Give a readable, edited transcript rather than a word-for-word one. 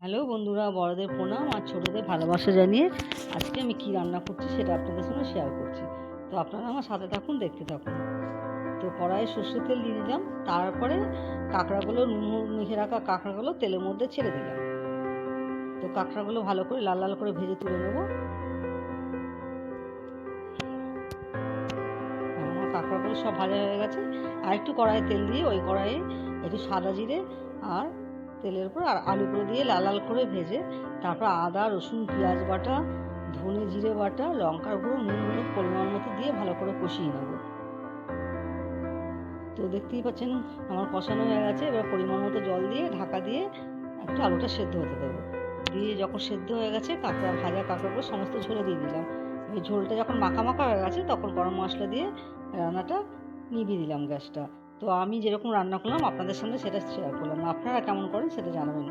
Hello বন্ধুরা, বড়দের প্রণাম আর ছোটদের ভালোবাসা জানিয়ে আজকে আমি কি রান্না করছি সেটা আপনাদের সঙ্গে শেয়ার করছি। তো আপনারা আমার সাথে থাকুন, দেখতে থাকুন। তো কড়াইয়ে সর্ষের তেল দিয়ে দিলাম, তারপরে কাঁকড়াগুলো নুন মেখে রাখা কাঁকড়াগুলো তেলের মধ্যে ছেড়ে দিলাম। তো কাঁকড়াগুলো ভালো করে লাল লাল করে ভেজে তুলে নেব। আমার কাঁকড়াগুলো সব ভাজা হয়ে গেছে। আর একটু কড়াইয়ে তেল দিয়ে ওই কড়াইয়ে একটু সাদা জিরে আর তেলের উপর আর আলুগুলো দিয়ে লাল লাল করে ভেজে তারপর আদা রসুন পেঁয়াজ বাটা, ধনে জিরে বাটা, লঙ্কার গুঁড়ো, নুন হলুদ পরিমাণ মতো দিয়ে ভালো করে কষিয়ে নেব। তো দেখতেই পাচ্ছেন আমার কষানো হয়ে গেছে। এবার পরিমাণ মতো জল দিয়ে ঢাকা দিয়ে একটু আলুটা সেদ্ধ হতে দেবো। দিয়ে যখন সেদ্ধ হয়ে গেছে ভাজা কাঁকড়াগুলো সমস্ত ঝোলে দিয়ে দিলাম। এই ঝোলটা যখন মাখা মাখা হয়ে গেছে তখন গরম মশলা দিয়ে রান্নাটা নিভিয়ে দিলাম গ্যাসটা। তো আমি যেরকম রান্না করলাম আপনাদের সঙ্গে সেটা শেয়ার করলাম। আপনারা কেমন করেন সেটা জানাবেন।